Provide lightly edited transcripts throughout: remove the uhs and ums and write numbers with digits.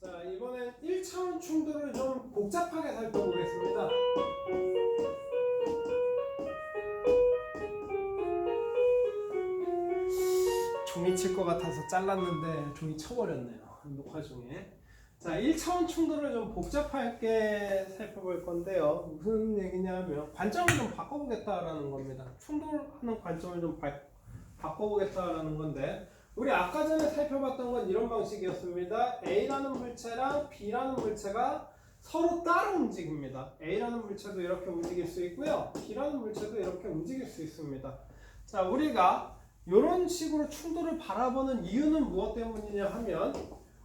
자, 이번엔 1차원 충돌을 좀 복잡하게 살펴보겠습니다. 종이 칠 것 같아서 잘랐는데 종이 쳐버렸네요. 녹화 중에. 자, 1차원 충돌을 좀 복잡하게 살펴볼 건데요. 무슨 얘기냐면 관점을 좀 바꿔보겠다라는 겁니다. 충돌하는 관점을 좀 바꿔보겠다라는 건데, 우리 아까 전에 살펴봤던 건 이런 방식이었습니다. A라는 물체랑 B라는 물체가 서로 따로 움직입니다. A라는 물체도 이렇게 움직일 수 있고요. B라는 물체도 이렇게 움직일 수 있습니다. 자, 우리가 이런 식으로 충돌을 바라보는 이유는 무엇 때문이냐 하면,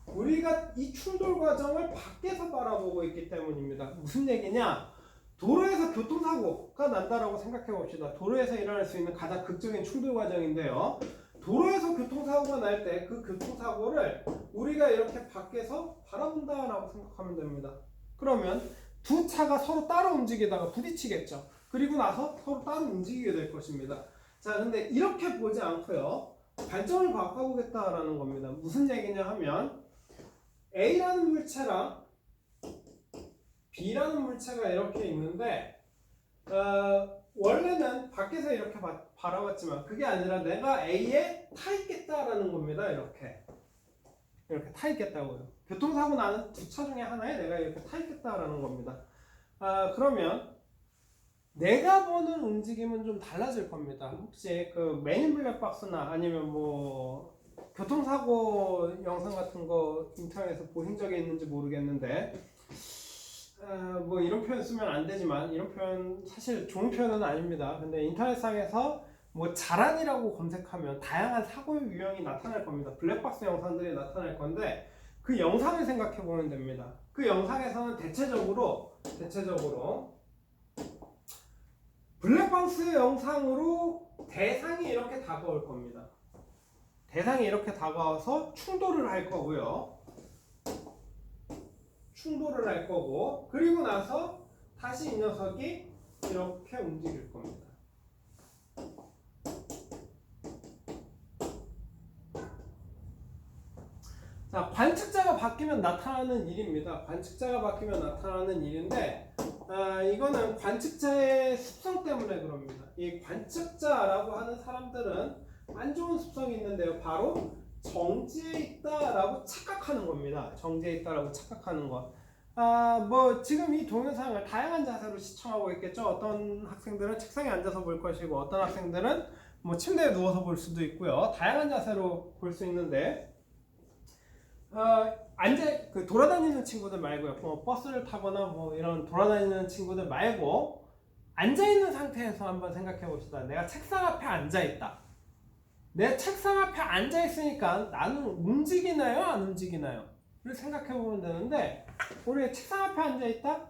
우리가 이 충돌 과정을 밖에서 바라보고 있기 때문입니다. 무슨 얘기냐? 도로에서 교통사고가 난다라고 생각해 봅시다. 도로에서 일어날 수 있는 가장 극적인 충돌 과정인데요. 도로에서 교통사고가 날 때 그 교통사고를 우리가 이렇게 밖에서 바라본다라고 생각하면 됩니다. 그러면 두 차가 서로 따로 움직이다가 부딪히겠죠. 그리고 나서 서로 따로 움직이게 될 것입니다. 자, 근데 이렇게 보지 않고요. 관점을 바꿔보겠다라는 겁니다. 무슨 얘기냐 하면 A라는 물체랑 B라는 물체가 이렇게 있는데 원래는 밖에서 이렇게 바라봤지만 그게 아니라 내가 A에 타 있겠다라는 겁니다. 이렇게 타 있겠다고요. 교통사고 나는 두 차 중에 하나에 내가 이렇게 타 있겠다라는 겁니다. 그러면 내가 보는 움직임은 좀 달라질 겁니다. 혹시 그 맨인 블랙 박스나 아니면 뭐 교통사고 영상 같은 거 인터넷에서 보신 적이 있는지 모르겠는데, 뭐 이런 표현 쓰면 안 되지만, 이런 표현 사실 좋은 표현은 아닙니다. 근데 인터넷상에서 뭐 자란이라고 검색하면 다양한 사고 유형이 나타날 겁니다. 블랙박스 영상들이 나타날 건데, 그 영상을 생각해 보면 됩니다. 그 영상에서는 대체적으로 블랙박스 영상으로 대상이 이렇게 다가올 겁니다. 대상이 이렇게 다가와서 충돌을 할 거고요. 그리고 나서 다시 이 녀석이 이렇게 움직일 겁니다. 자, 관측자가 바뀌면 나타나는 일입니다. 관측자가 바뀌면 나타나는 일인데, 이거는 관측자의 습성 때문에 그럽니다. 이 관측자라고 하는 사람들은 안 좋은 습성이 있는데요. 바로 정지에 있다라고 착각하는 겁니다. 정지에 있다라고 착각하는 것. 뭐 지금 이 동영상을 다양한 자세로 시청하고 있겠죠. 어떤 학생들은 책상에 앉아서 볼 것이고, 어떤 학생들은 뭐 침대에 누워서 볼 수도 있고요. 다양한 자세로 볼 수 있는데, 돌아다니는 친구들 말고요. 뭐 버스를 타거나 뭐 이런 돌아다니는 친구들 말고 앉아있는 상태에서 한번 생각해 봅시다. 내가 책상 앞에 앉아있다. 내 책상 앞에 앉아있으니까 나는 움직이나요? 안 움직이나요? 를 생각해 보면 되는데, 우리 책상 앞에 앉아있다?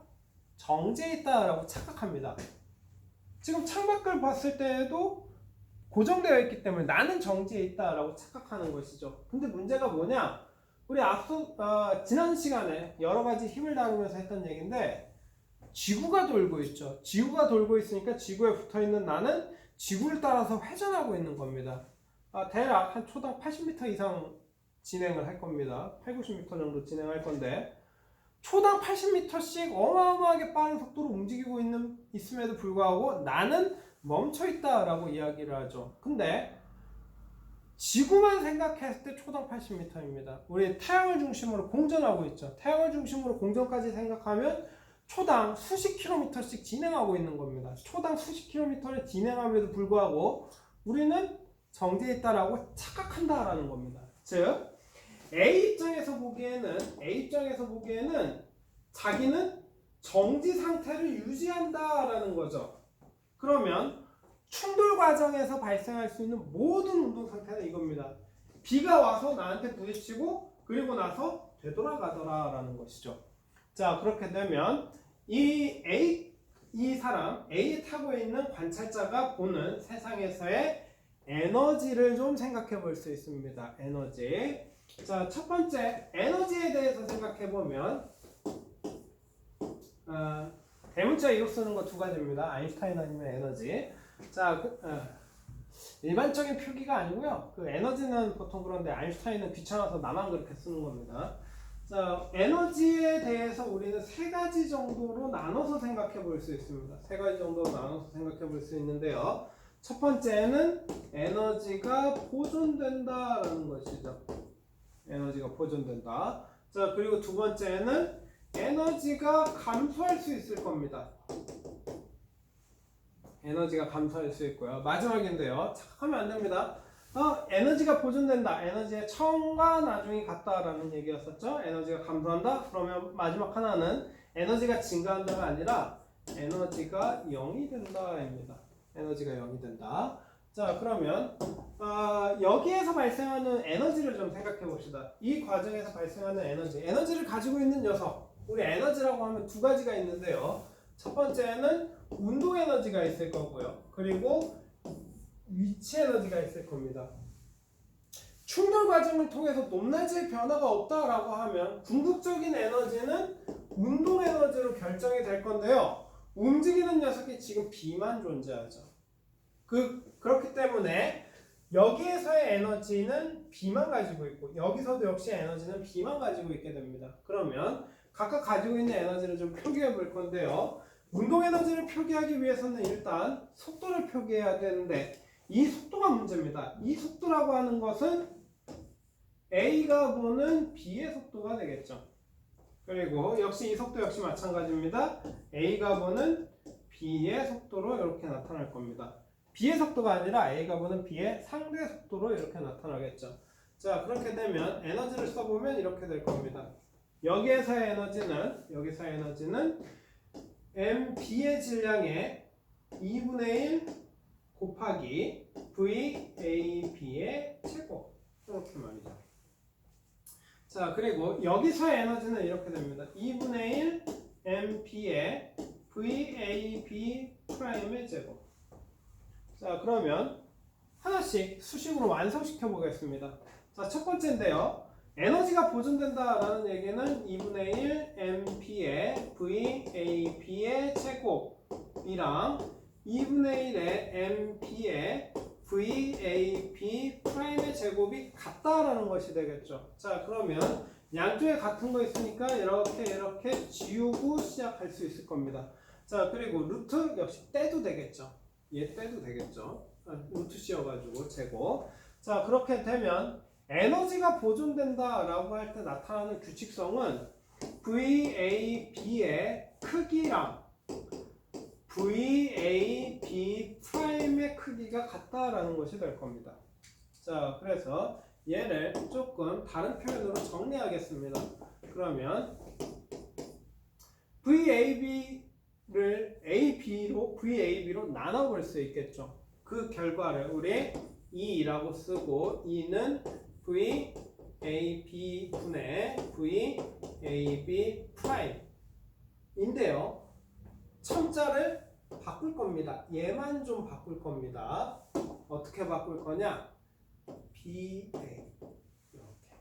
정지해 있다 라고 착각합니다. 지금 창밖을 봤을 때에도 고정되어 있기 때문에 나는 정지해 있다 라고 착각하는 것이죠. 근데 문제가 뭐냐? 우리 지난 시간에 여러 가지 힘을 다루면서 했던 얘기인데, 지구가 돌고 있죠. 지구가 돌고 있으니까 지구에 붙어 있는 나는 지구를 따라서 회전하고 있는 겁니다. 대략 한 초당 80m 이상 진행을 할 겁니다. 80, 90m 정도 진행할 건데, 초당 80m씩 어마어마하게 빠른 속도로 움직이고 있음에도 불구하고 나는 멈춰 있다라고 이야기를 하죠. 근데 지구만 생각했을 때 초당 80m입니다. 우리 태양을 중심으로 공전하고 있죠. 태양을 중심으로 공전까지 생각하면 초당 수십 킬로미터씩 진행하고 있는 겁니다. 초당 수십 킬로미터를 진행함에도 불구하고 우리는 정지해 있다라고 착각한다라는 겁니다. 즉, A 입장에서 보기에는 자기는 정지 상태를 유지한다라는 거죠. 그러면 충돌 과정에서 발생할 수 있는 모든 운동 상태는 이겁니다. B가 와서 나한테 부딪히고 그리고 나서 되돌아가더라라는 것이죠. 자, 그렇게 되면 이 사람 A에 타고 있는 관찰자가 보는 세상에서의 에너지를 좀 생각해 볼 수 있습니다. 에너지. 자, 첫 번째 에너지에 대해서 생각해 보면 대문자 이로 쓰는 거 두 가지입니다. 아인슈타인 아니면 에너지. 자, 일반적인 표기가 아니고요. 그 에너지는 보통 그런데 아인슈타인은 귀찮아서 나만 그렇게 쓰는 겁니다. 자, 에너지에 대해서 우리는 세 가지 정도로 나눠서 생각해 볼 수 있습니다. 세 가지 정도로 나눠서 생각해 볼 수 있는데요. 첫 번째는 에너지가 보존된다라는 것이죠. 에너지가 보존된다. 자, 그리고 두 번째는 에너지가 감소할 수 있을 겁니다. 에너지가 감소할 수 있고요. 마지막인데요. 착각하면 안 됩니다. 에너지가 보존된다. 에너지의 처음과 나중이 같다라는 얘기였었죠. 에너지가 감소한다. 그러면 마지막 하나는 에너지가 증가한다가 아니라 에너지가 0이 된다입니다. 에너지가 0이 된다. 자, 그러면 여기에서 발생하는 에너지를 좀 생각해 봅시다. 이 과정에서 발생하는 에너지를 가지고 있는 녀석. 우리 에너지라고 하면 두 가지가 있는데요. 첫 번째는 운동 에너지가 있을 거고요. 그리고 위치 에너지가 있을 겁니다. 충돌 과정을 통해서 높낮이의 변화가 없다라고 하면 궁극적인 에너지는 운동 에너지로 결정이 될 건데요. 움직이는 녀석이 지금 B만 존재하죠. 그렇기 때문에 여기에서의 에너지는 B만 가지고 있고 여기서도 역시 에너지는 B만 가지고 있게 됩니다. 그러면 각각 가지고 있는 에너지를 좀 표기해 볼 건데요. 운동 에너지를 표기하기 위해서는 일단 속도를 표기해야 되는데 이 속도가 문제입니다. 이 속도라고 하는 것은 A가 보는 B의 속도가 되겠죠. 그리고 역시 이 속도 역시 마찬가지입니다. A가 보는 B의 속도로 이렇게 나타날 겁니다. B의 속도가 아니라 A가 보는 B의 상대 속도로 이렇게 나타나겠죠. 자, 그렇게 되면 에너지를 써보면 이렇게 될 겁니다. 여기에서의 에너지는 MB의 질량의 2분의 1 곱하기 VAB의 제곱 이렇게 말이죠. 자, 그리고 여기서의 에너지는 이렇게 됩니다. 2분의 1 MB의 VAB 프라임의 제곱. 자, 그러면 하나씩 수식으로 완성시켜 보겠습니다. 자, 첫 번째인데요. 에너지가 보존된다라는 얘기는 2분의 1 MP의 VAB의 제곱이랑 2분의 1의 MP의 VAB 프라임의 제곱이 같다라는 것이 되겠죠. 자, 그러면 양쪽에 같은 거 있으니까 이렇게 지우고 시작할 수 있을 겁니다. 자, 그리고 루트 역시 떼도 되겠죠. 얘 떼도 되겠죠. 루트 씌워가지고 제곱. 자, 그렇게 되면 에너지가 보존된다라고 할 때 나타나는 규칙성은 VAB의 크기랑 VAB 프라임의 크기가 같다라는 것이 될 겁니다. 자, 그래서 얘를 조금 다른 표현으로 정리하겠습니다. 그러면 VAB를 VAB로 나눠볼 수 있겠죠. 그 결과를 우리 E라고 쓰고 E는 VAB분의 VAB 프라임인데요. 첨자를 바꿀 겁니다. 얘만 좀 바꿀 겁니다. 어떻게 바꿀 거냐? BA 이렇게.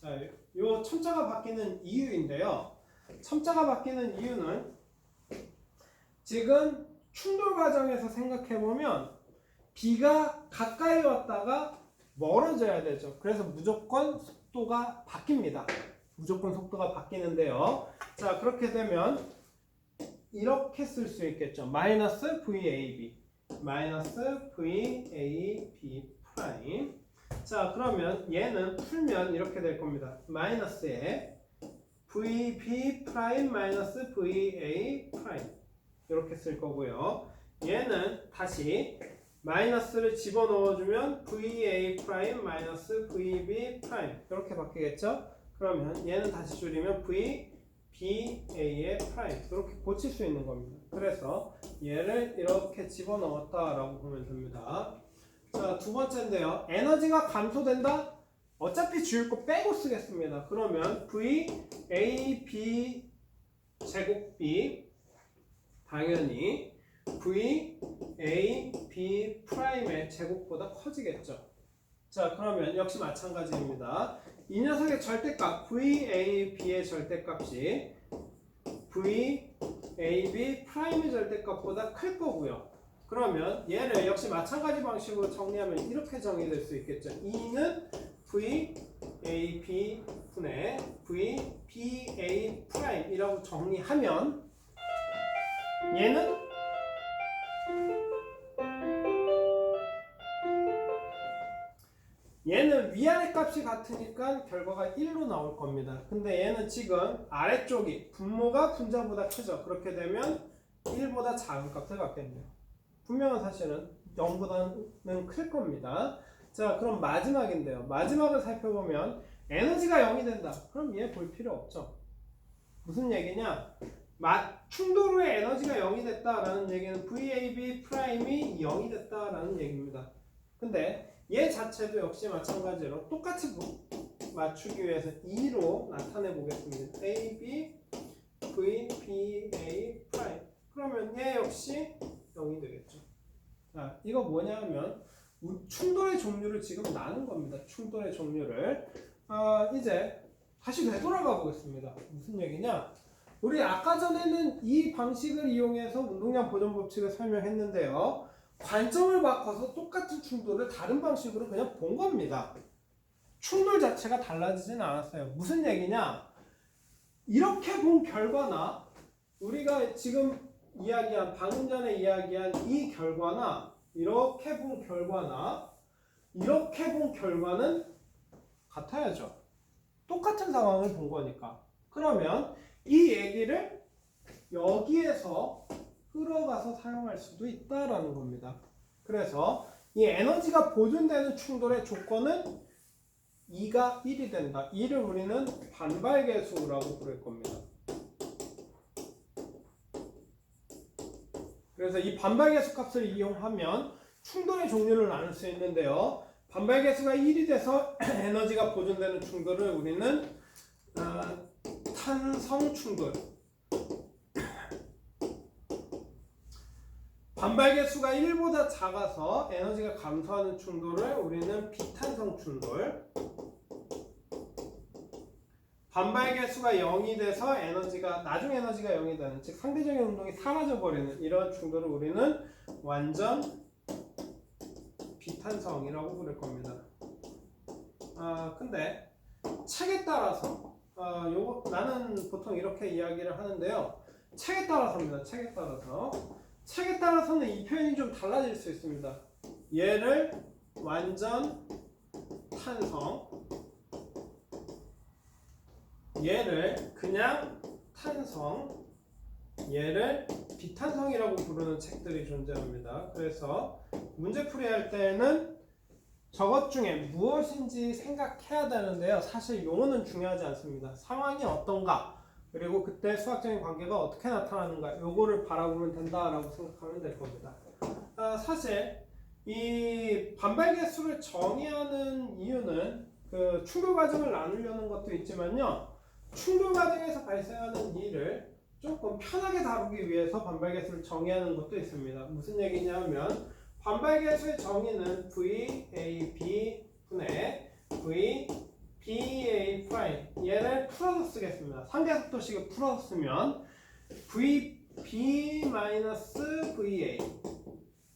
자, 요 첨자가 바뀌는 이유인데요. 첨자가 바뀌는 이유는 지금 충돌 과정에서 생각해 보면 B가 가까이 왔다가 멀어져야 되죠. 그래서 무조건 속도가 바뀝니다. 무조건 속도가 바뀌는데요. 자, 그렇게 되면 이렇게 쓸 수 있겠죠. 마이너스 VAB 프라임. 자, 그러면 얘는 풀면 이렇게 될 겁니다. 마이너스에 VB 프라임 마이너스 VA 프라임 이렇게 쓸 거고요. 얘는 다시 마이너스를 집어넣어주면 VA 프라임 마이너스 VB 프라임 이렇게 바뀌겠죠. 그러면 얘는 다시 줄이면 BA의 프라임 이렇게 고칠 수 있는 겁니다. 그래서 얘를 이렇게 집어넣었다라고 보면 됩니다. 자, 두 번째인데요. 에너지가 감소된다? 어차피 지울 거 빼고 쓰겠습니다. 그러면 VAB 제곱 B 당연히 VAB 프라임의 제곱보다 커지겠죠. 자, 그러면 역시 마찬가지입니다. 이 녀석의 절대값 VAB의 절대값이 VAB 프라임의 절대값보다 클 거고요. 그러면 얘를 역시 마찬가지 방식으로 정리하면 이렇게 정의될 수 있겠죠. E는 VAB 분의 정리하면 얘는 위아래 값이 같으니까 결과가 1로 나올 겁니다. 근데 얘는 지금 아래쪽이 분모가 분자보다 크죠. 그렇게 되면 1보다 작은 값을 갖겠네요. 분명한 사실은 0보다는 클 겁니다. 자, 그럼 마지막인데요. 마지막을 살펴보면 에너지가 0이 된다. 그럼 얘 볼 필요 없죠. 무슨 얘기냐? 충돌 후에 에너지가 0이 됐다라는 얘기는 VAB 프라임이 0이 됐다라는 얘기입니다. 근데 얘 자체도 역시 마찬가지로 똑같이 맞추기 위해서 2로 나타내 보겠습니다. AB, V, B, A 프라임. 그러면 얘 역시 0이 되겠죠. 자, 이거 뭐냐면 충돌의 종류를 지금 나눈 겁니다. 충돌의 종류를. 이제 다시 되돌아가 보겠습니다. 무슨 얘기냐? 우리 아까 전에는 이 방식을 이용해서 운동량 보존 법칙을 설명했는데요. 관점을 바꿔서 똑같은 충돌을 다른 방식으로 그냥 본 겁니다. 충돌 자체가 달라지진 않았어요. 무슨 얘기냐? 이렇게 본 결과나 우리가 지금 방금 전에 이야기한 이 결과나 이렇게 본 결과나 이렇게 본 결과는 같아야죠. 똑같은 상황을 본 거니까. 그러면 이 얘기를 여기에서 끌어가서 사용할 수도 있다라는 겁니다. 그래서 이 에너지가 보존되는 충돌의 조건은 2가 1이 된다. 이를 우리는 반발계수라고 부를 겁니다. 그래서 이 반발계수 값을 이용하면 충돌의 종류를 나눌 수 있는데요. 반발계수가 1이 돼서 에너지가 보존되는 충돌을 우리는 탄성 충돌, 반발계수가 1보다 작아서 에너지가 감소하는 충돌을 우리는 비탄성 충돌, 반발계수가 0이 돼서 나중 에너지가 0이 되는, 즉 상대적인 운동이 사라져버리는 이런 충돌을 우리는 완전 비탄성이라고 부를 겁니다. 근데 책에 따라서 나는 보통 이렇게 이야기를 하는데요. 책에 따라서입니다. 책에 따라서는 이 표현이 좀 달라질 수 있습니다. 얘를 완전 탄성, 얘를 그냥 탄성, 얘를 비탄성이라고 부르는 책들이 존재합니다. 그래서 문제풀이 할 때는 저것 중에 무엇인지 생각해야 되는데요. 사실 용어는 중요하지 않습니다. 상황이 어떤가, 그리고 그때 수학적인 관계가 어떻게 나타나는가, 요거를 바라보면 된다라고 생각하면 될 겁니다. 사실 이 반발계수를 정의하는 이유는 그 충돌 과정을 나누려는 것도 있지만요. 충돌 과정에서 발생하는 일을 조금 편하게 다루기 위해서 반발계수를 정의하는 것도 있습니다. 무슨 얘기냐면 반발계수의 정의는 VAB 분의 VBA 프라임, 얘를 풀어서 쓰겠습니다. 상대속도식을 풀어서 쓰면 VB-VA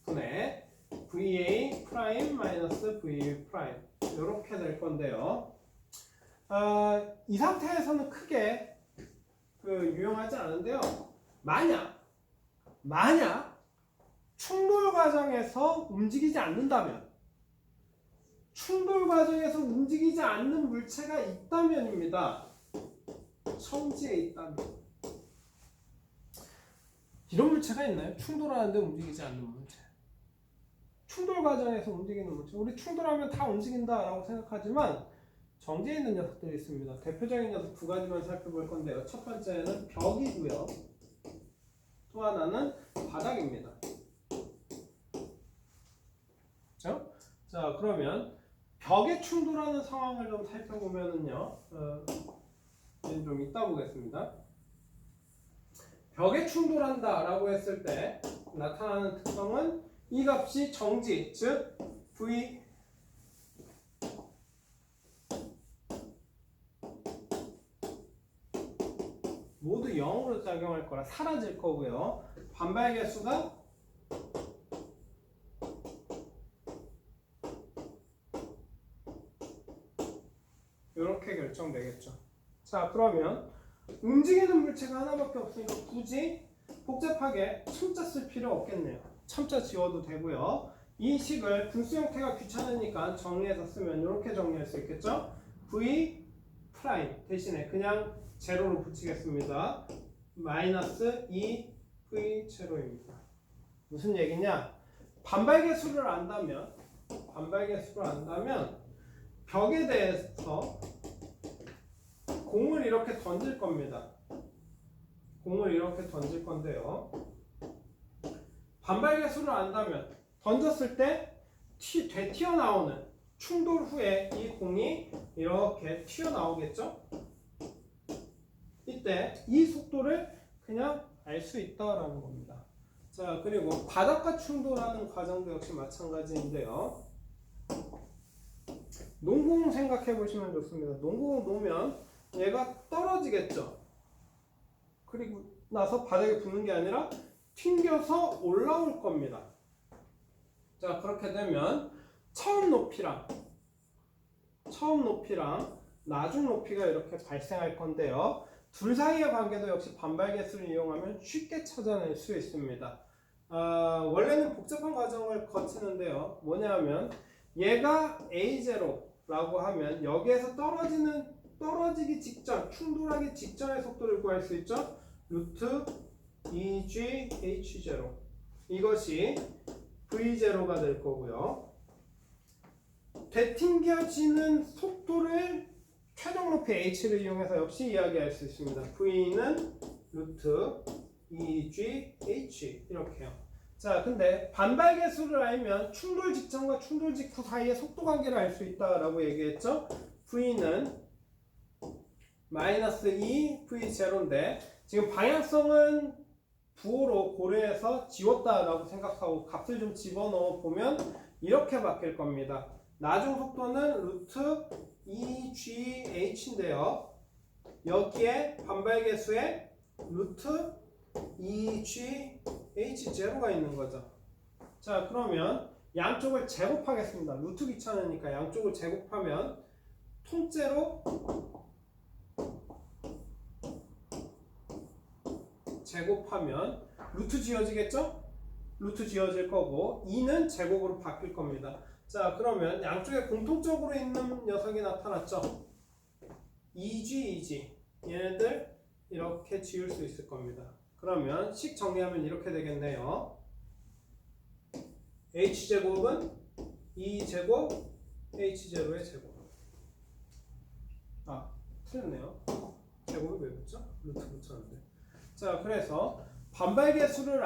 분의 VA 프라임 마이너스 VB 프라임, 이렇게 될 건데요. 이 상태에서는 크게 유용하지 않은데요. 만약 충돌 과정에서 움직이지 않는다면, 충돌 과정에서 움직이지 않는 물체가 있다면입니다. 청지에 있다면. 이런 물체가 있나요? 충돌하는데 움직이지 않는 물체. 충돌 과정에서 움직이는 물체. 우리 충돌하면 다 움직인다라고 생각하지만 정지해 있는 녀석들이 있습니다. 대표적인 녀석 두 가지만 살펴볼 건데요. 첫 번째는 벽이고요. 또 하나는 바닥입니다. 그렇죠? 자, 그러면 벽에 충돌하는 상황을 좀 살펴보면은요. 좀 이따 보겠습니다. 벽에 충돌한다라고 했을 때 나타나는 특성은 이 값이 정지, 즉 V 모두 0으로 작용할 거라 사라질 거고요. 반발계수가 이렇게 결정되겠죠. 자, 그러면 움직이는 물체가 하나밖에 없으니까 굳이 복잡하게 첨자 쓸 필요 없겠네요. 첨자 지워도 되고요. 이 식을 분수 형태가 귀찮으니까 정리해서 쓰면 이렇게 정리할 수 있겠죠? v 프라임 대신에 그냥 제로로 붙이겠습니다. 마이너스 2v 제로입니다. 무슨 얘기냐? 반발계수를 안다면 벽에 대해서 공을 이렇게 던질 겁니다. 공을 이렇게 던질 건데요. 반발계수를 안다면 던졌을 때 되튀어나오는 충돌 후에 이 공이 이렇게 튀어나오겠죠? 이때 이 속도를 그냥 알 수 있다라는 겁니다. 자, 그리고 바닥과 충돌하는 과정도 역시 마찬가지인데요. 농구공 생각해 보시면 좋습니다. 농구공 놓으면 얘가 떨어지겠죠? 그리고 나서 바닥에 붙는 게 아니라 튕겨서 올라올 겁니다. 자, 그렇게 되면 처음 높이랑 나중 높이가 이렇게 발생할 건데요. 둘 사이의 관계도 역시 반발계수를 이용하면 쉽게 찾아낼 수 있습니다. 원래는 복잡한 과정을 거치는데요. 뭐냐면 얘가 A0라고 하면 여기에서 떨어지기 직전, 충돌하기 직전의 속도를 구할 수 있죠. 루트 2gh0 이것이 v0가 될 거고요. 되튕겨지는 속도를 최종 높이 h를 이용해서 역시 이야기할 수 있습니다. v는 루트 2gh 이렇게요. 자, 근데 반발계수를 알면 충돌 직전과 충돌 직후 사이의 속도 관계를 알 수 있다라고 얘기했죠. v는 마이너스 2v0인데 지금 방향성은 부호로 고려해서 지웠다라고 생각하고 값을 좀 집어넣어 보면 이렇게 바뀔 겁니다. 나중 속도는 루트 2gh인데요. 여기에 반발계수에 루트 2gh0가 있는 거죠. 자, 그러면 양쪽을 제곱하겠습니다. 루트 귀찮으니까 양쪽을 제곱하면 통째로 제곱하면 루트 지어지겠죠? 루트 지어질 거고 2는 제곱으로 바뀔 겁니다. 자, 그러면 양쪽에 공통적으로 있는 녀석이 나타났죠? 2g 얘네들 이렇게 지울 수 있을 겁니다. 그러면 식 정리하면 이렇게 되겠네요. h제곱은 2제곱 h0의 제곱. 틀렸네요. 제곱이 왜 붙죠? 루트 붙였는데. 자, 그래서 반발계수를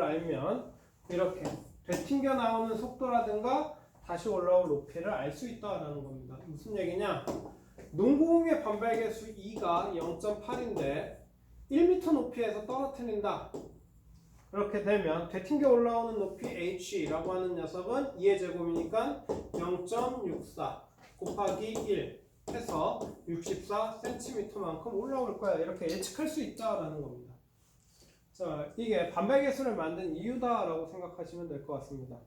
알면 이렇게 되튕겨 나오는 속도라든가 다시 올라올 높이를 알 수 있다라는 겁니다. 무슨 얘기냐? 농구공의 반발계수 2가 0.8인데 1m 높이에서 떨어뜨린다. 그렇게 되면 되튕겨 올라오는 높이 h라고 하는 녀석은 2의 제곱이니까 0.64 곱하기 1 해서 64cm만큼 올라올 거야. 이렇게 예측할 수 있다라는 겁니다. 자, 이게 반발계수를 만든 이유다라고 생각하시면 될 것 같습니다.